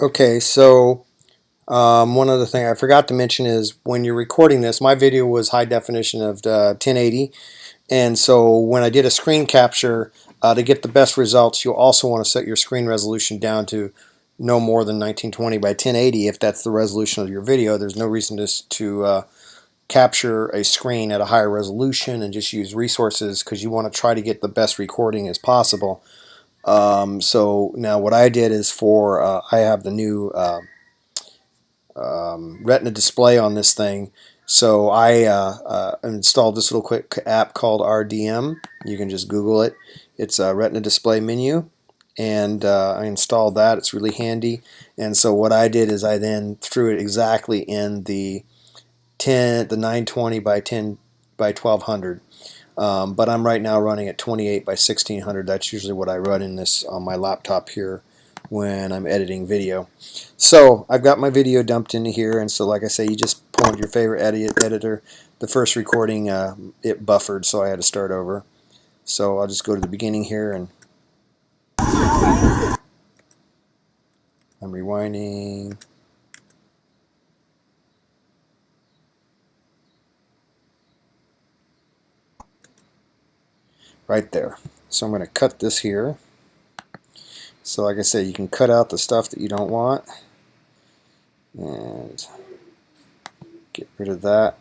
Okay, so one other thing I forgot to mention is when you're recording this, my video was high definition of 1080, and so when I did a screen capture, to get the best results, you'll also want to set your screen resolution down to no more than 1920 by 1080 if that's the resolution of your video. There's no reason to capture a screen at a higher resolution and just use resources because you want to try to get the best recording as possible. So now what I did is I have the new Retina display on this thing. So I installed this little quick app called RDM. You can just Google it. It's a Retina display menu, and I installed that. It's really handy. And so what I did is I then threw it exactly in the 920 by 10 by 1200. But I'm right now running at 28 by 1600. That's usually what I run in this on my laptop here when I'm editing video. So I've got my video dumped into here, and so like I say, you just pull into your favorite editor. The first recording, it buffered, so I had to start over. So I'll just go to the beginning here, and I'm rewinding. Right there. So I'm going to cut this here. So like I said, you can cut out the stuff that you don't want and get rid of that.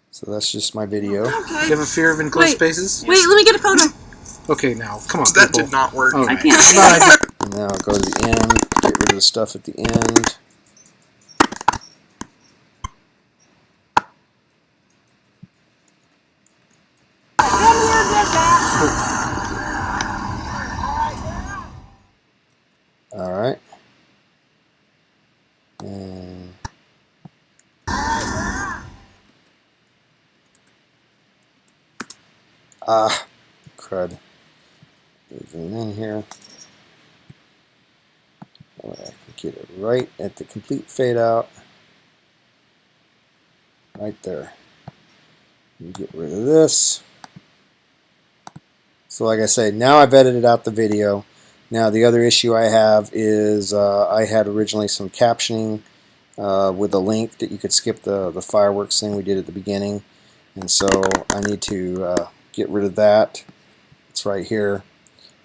So that's just my video. Okay. Do you have a fear of enclosed spaces? Wait, let me get a photo. Okay, now, come on, That people. did not work. Okay. I can't. And now I'll go to the end, get rid of the stuff at the end. Alright. And crud. Zoom in here. I can get it right at the complete fade out. Right there. And get rid of this. So like I say, now I've edited out the video. Now the other issue I have is I had originally some captioning with a link that you could skip the fireworks thing we did at the beginning. And so I need to get rid of that. It's right here.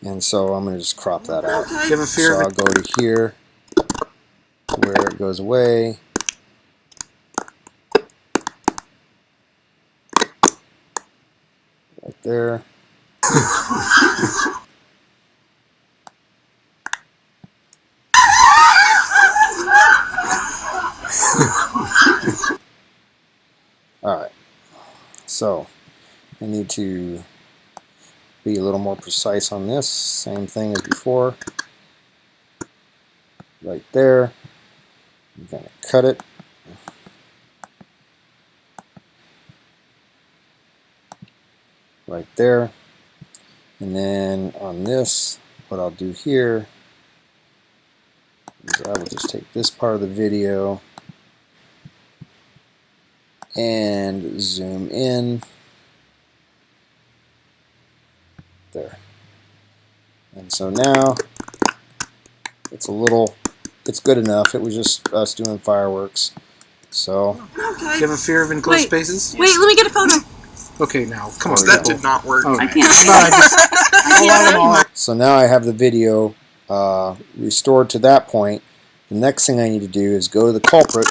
And so I'm going to just crop that out. Do you have a fear So of I'll go to here where it goes away. Right there. Alright, so I need to be a little more precise on this. Same thing as before. Right there. I'm going to cut it. Right there. And then on this, what I'll do here is I will just take this part of the video and zoom in there. And so now it's good enough. It was just us doing fireworks. So Okay. Do you have a fear of enclosed spaces? Wait, let me get a photo. Okay, now, come on, That people. did not work. Okay. I can't. No, I just, so now I have the video restored to that point. The next thing I need to do is go to the culprit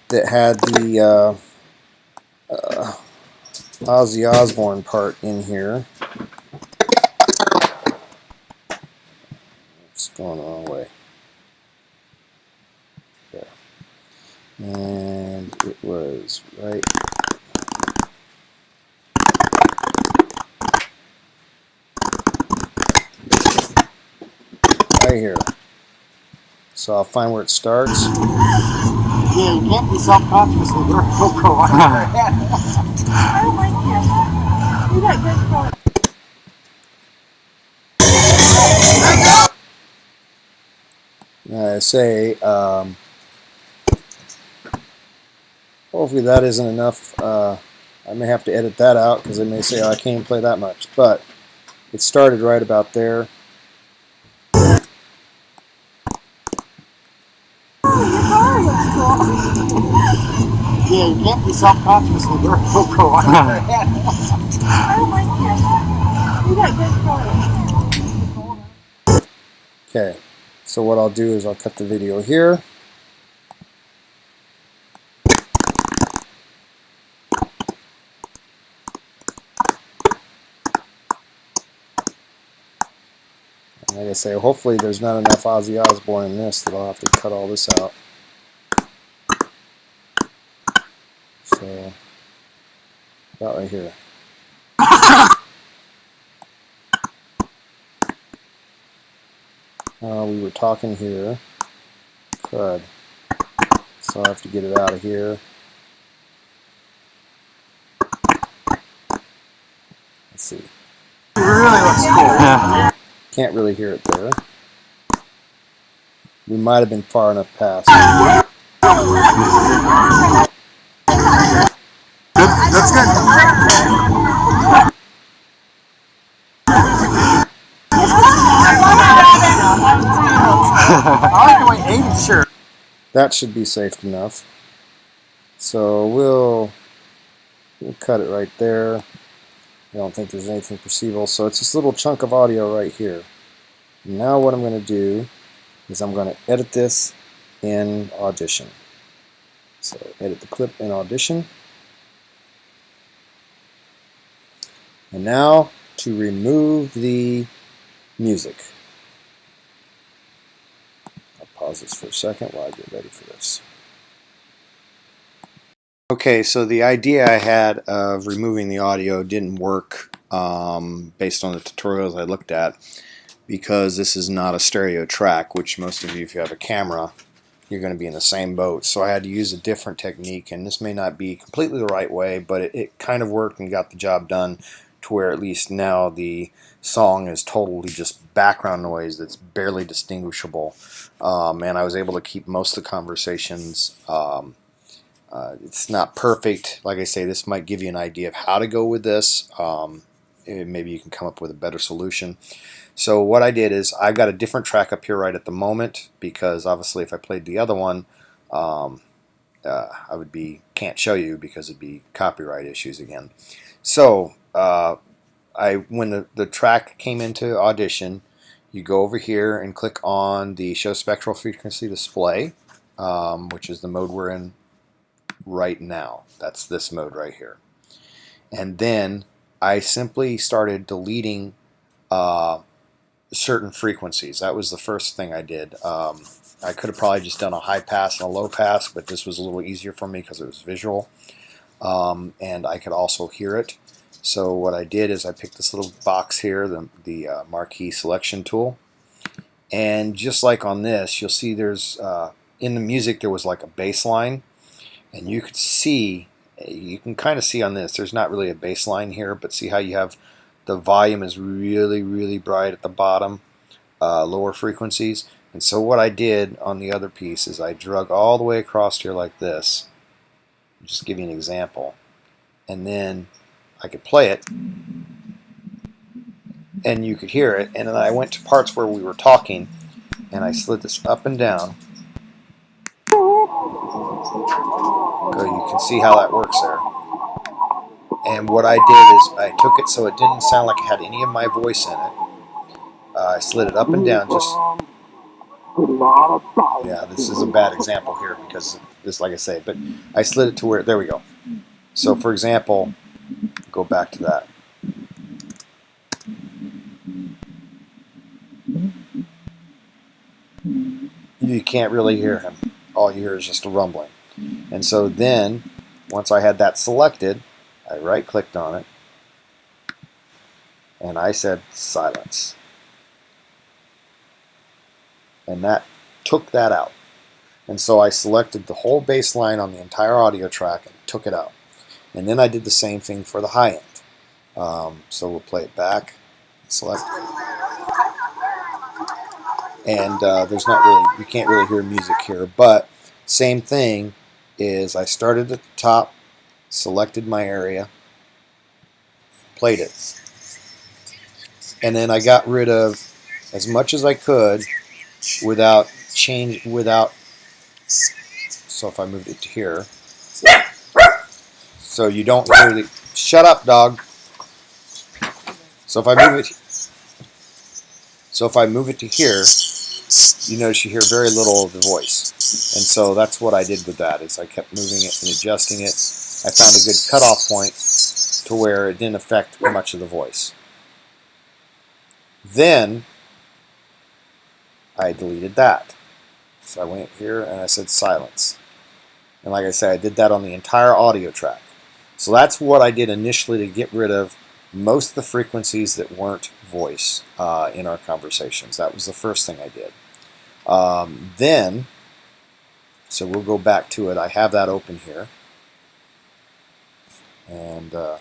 that had the Ozzy Osbourne part in here. It's going the wrong way. There. And it was right here. So I'll find where it starts. Yeah, you can't be self-conscious with your GoPro on your head. I don't like this. You got good photo. I say, hopefully that isn't enough. I may have to edit that out because they may say, oh, I can't play that much. But it started right about there. Yeah, you can't be self-conscious with your GoPro on your head. I don't like this. Do that good for Okay, so what I'll do is I'll cut the video here. And like I say, hopefully there's not enough Ozzy Osbourne in this that I'll have to cut all this out. So, about right here. We were talking here. Crud. So I have to get it out of here. Let's see. It really looks cool. Can't really hear it there. We might have been far enough past. That's good. I like the way Aiden's shirt. That should be safe enough. So we'll cut it right there. I don't think there's anything perceivable. So it's this little chunk of audio right here. Now what I'm going to do is I'm going to edit this in Audition. So edit the clip in Audition. And now to remove the music. I'll pause this for a second while I get ready for this. Okay, so the idea I had of removing the audio didn't work based on the tutorials I looked at, because this is not a stereo track, which most of you, if you have a camera, you're going to be in the same boat. So I had to use a different technique, and this may not be completely the right way, but it kind of worked and got the job done to where at least now the song is totally just background noise that's barely distinguishable, and I was able to keep most of the conversations. It's not perfect. Like I say, this might give you an idea of how to go with this. Maybe you can come up with a better solution. So what I did is I've got a different track up here right at the moment, because obviously if I played the other one, I would can't show you because it'd be copyright issues again. So when the track came into Audition, you go over here and click on the Show Spectral Frequency Display, which is the mode we're in right now. That's this mode right here. And then I simply started deleting certain frequencies. That was the first thing I did. I could have probably just done a high pass and a low pass, but this was a little easier for me because it was visual, and I could also hear it. So what I did is I picked this little box here, the Marquee Selection tool, and just like on this, you'll see there's in the music there was like a bass line, and you can kind of see on this, there's not really a bass line here, but see how you have the volume is really, really bright at the bottom, lower frequencies. And so what I did on the other piece is I drug all the way across here like this. Just give you an example. And then I could play it, and you could hear it. And then I went to parts where we were talking, and I slid this up and down. So you can see how that works there. And what I did is I took it so it didn't sound like it had any of my voice in it. I slid it up and down just... Yeah, this is a bad example here because this, like I say, but I slid it to where... There we go. So for example, go back to that. You can't really hear him. All you hear is just a rumbling. And so then, once I had that selected, I right-clicked on it, and I said silence. And that took that out. And so I selected the whole bass line on the entire audio track and took it out. And then I did the same thing for the high end. So we'll play it back, select. And there's not really, you can't really hear music here, but same thing is I started at the top, selected my area, played it, and then I got rid of as much as I could without So if I move it to here, so you don't hear the... Shut up, dog. So if I move it to here, you notice you hear very little of the voice. And so that's what I did with that, is I kept moving it and adjusting it. I found a good cutoff point to where it didn't affect much of the voice. Then I deleted that. So I went here and I said silence. And like I said, I did that on the entire audio track. So that's what I did initially to get rid of most of the frequencies that weren't voice in our conversations. That was the first thing I did. Then, so we'll go back to it. I have that open here. And let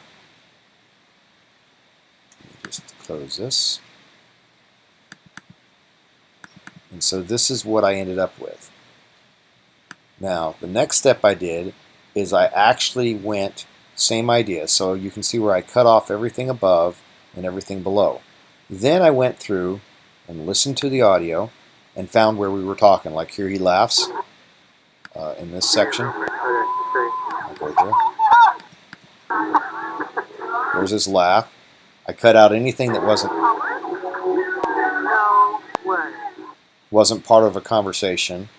me just close this. And so this is what I ended up with. Now, the next step I did is I actually went, same idea. So you can see where I cut off everything above and everything below. Then I went through and listened to the audio and found where we were talking. Like here he laughs in this section. I'll go here. There's his laugh. I cut out anything that wasn't part of a conversation.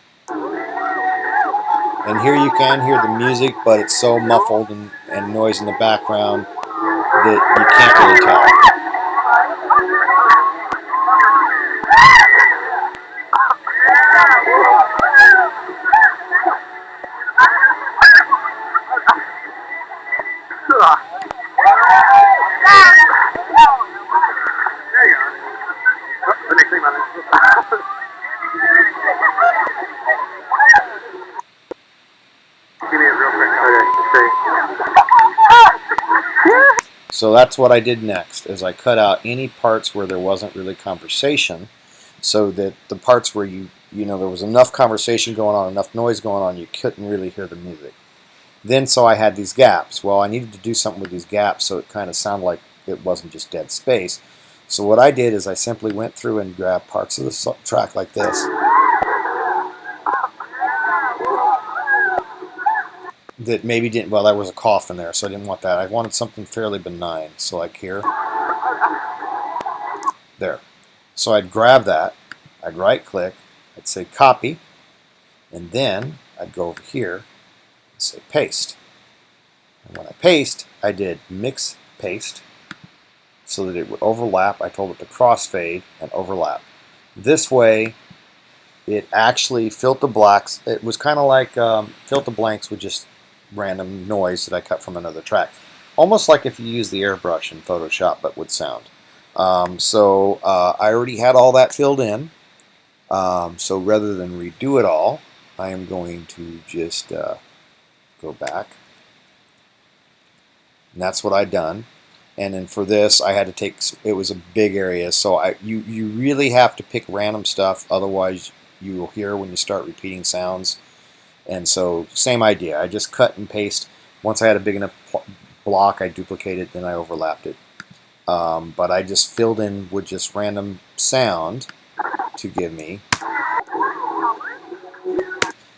And here you can hear the music, but it's so muffled and noise in the background that you can't really tell. So that's what I did next, is I cut out any parts where there wasn't really conversation, so that the parts where you know there was enough conversation going on, enough noise going on, you couldn't really hear the music. Then so I had these gaps. Well, I needed to do something with these gaps so it kind of sounded like it wasn't just dead space. So what I did is I simply went through and grabbed parts of the track like this. That maybe didn't, well, there was a cough in there, so I didn't want that. I wanted something fairly benign. So like here, there. So I'd grab that, I'd right click, I'd say copy, and then I'd go over here and say paste. And when I paste, I did mix paste so that it would overlap. I told it to crossfade and overlap. This way, it actually filled the blacks. It was kind of like filled the blanks with just random noise that I cut from another track. Almost like if you use the airbrush in Photoshop, but with sound. So I already had all that filled in. So rather than redo it all, I am going to just go back. And that's what I'd done. And then for this, I had to take, it was a big area, so you really have to pick random stuff, otherwise you will hear when you start repeating sounds. And so, same idea. I just cut and paste. Once I had a big enough block, I duplicated, then I overlapped it. But I just filled in with just random sound to give me.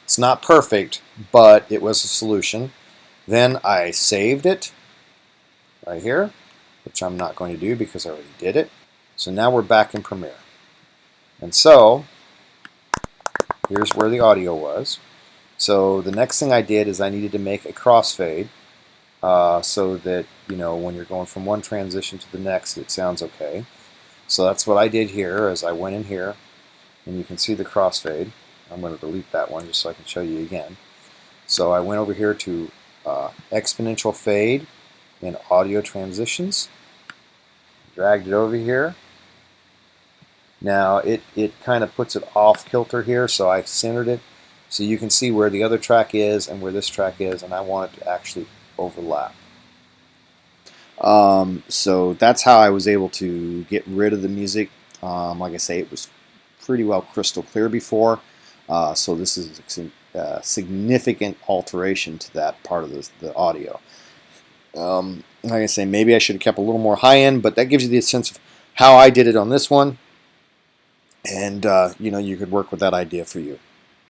It's not perfect, but it was a solution. Then I saved it right here, which I'm not going to do because I already did it. So now we're back in Premiere. And so, here's where the audio was. So the next thing I did is I needed to make a crossfade so that, you know, when you're going from one transition to the next, it sounds okay. So that's what I did here, as I went in here, and you can see the crossfade. I'm going to delete that one just so I can show you again. So I went over here to exponential fade in audio transitions, dragged it over here. Now it kind of puts it off kilter here, so I centered it. So you can see where the other track is and where this track is, and I want it to actually overlap. So that's how I was able to get rid of the music. Like I say, it was pretty well crystal clear before, so this is a significant alteration to that part of the audio. Like I say, maybe I should have kept a little more high end, but that gives you the sense of how I did it on this one, and you know, you could work with that idea for you.